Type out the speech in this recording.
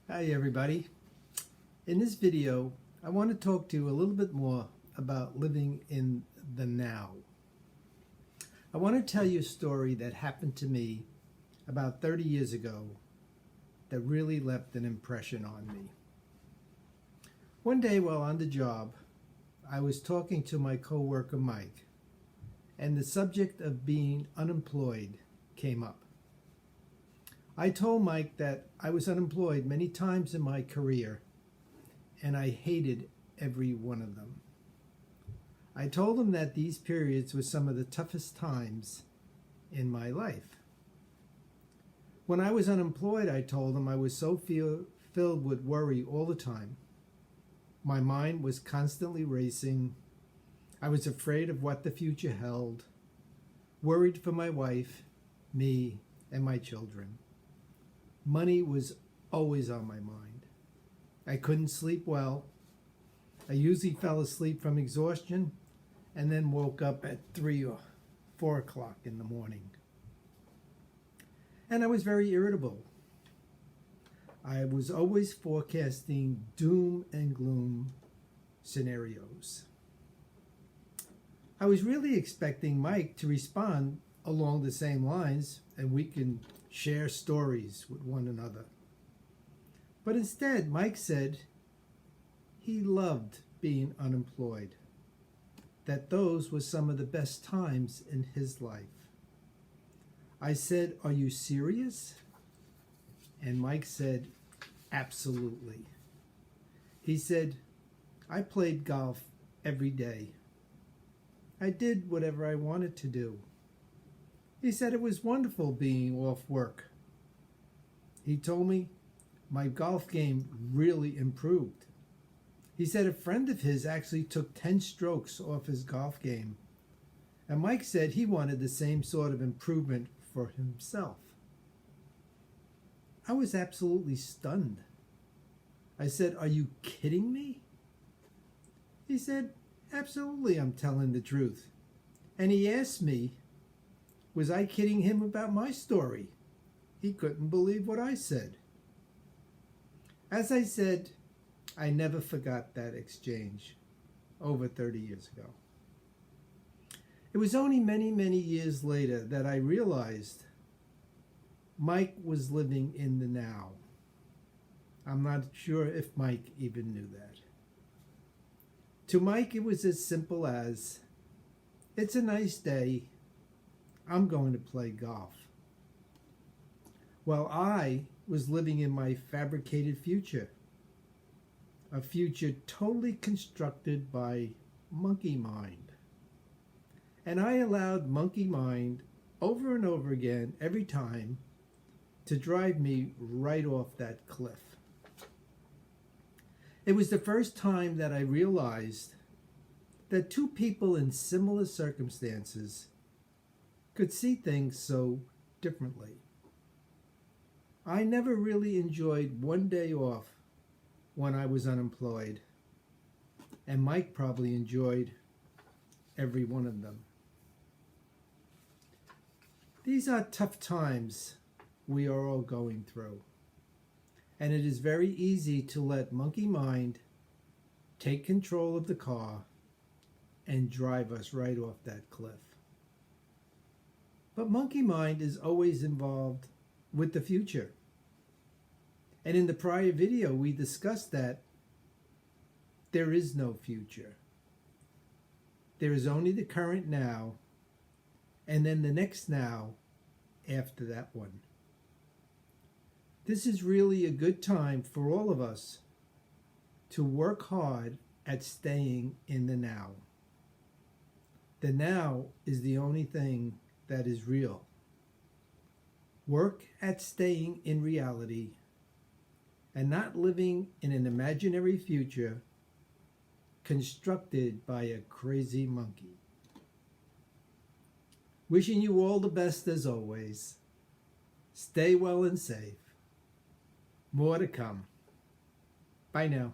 Hi everybody. In this video, I want to talk to you a little bit more about living in the now. I want to tell you a story that happened to me about 30 years ago that really left an impression on me. One day while on the job, I was talking to my coworker Mike, and the subject of being unemployed came up. I told Mike that I was unemployed many times in my career, and I hated every one of them. I told him that these periods were some of the toughest times in my life. When I was unemployed, I told him I was so filled with worry all the time. My mind was constantly racing. I was afraid of what the future held, worried for my wife, me, and my children. Money was always on my mind. I couldn't sleep well. I usually fell asleep from exhaustion and then woke up at 3 or 4 o'clock in the morning. And I was very irritable. I was always forecasting doom and gloom scenarios. I was really expecting Mike to respond along the same lines, and we can share stories with one another. But instead, Mike said he loved being unemployed, that those were some of the best times in his life. I said, "Are you serious?" And Mike said, "Absolutely." He said, "I played golf every day. I did whatever I wanted to do." He said it was wonderful being off work. He told me my golf game really improved. He said a friend of his actually took 10 strokes off his golf game. And Mike said he wanted the same sort of improvement for himself. I was absolutely stunned. I said, "Are you kidding me?" He said, "Absolutely, I'm telling the truth." And he asked me, was I kidding him about my story? He couldn't believe what I said. As I said, I never forgot that exchange over 30 years ago. It was only many, many years later that I realized Mike was living in the now. I'm not sure if Mike even knew that. To Mike, it was as simple as, "It's a nice day. I'm going to play golf." While I was living in my fabricated future, a future totally constructed by monkey mind. And I allowed monkey mind over and over again every time to drive me right off that cliff. It was the first time that I realized that two people in similar circumstances could see things so differently. I never really enjoyed one day off when I was unemployed, and Mike probably enjoyed every one of them. These are tough times we are all going through, and it is very easy to let monkey mind take control of the car and drive us right off that cliff. But monkey mind is always involved with the future. And in the prior video, we discussed that there is no future. There is only the current now, and then the next now after that one. This is really a good time for all of us to work hard at staying in the now. The now is the only thing that is real. Work at staying in reality and not living in an imaginary future constructed by a crazy monkey. Wishing you all the best as always. Stay well and safe. More to come. Bye now.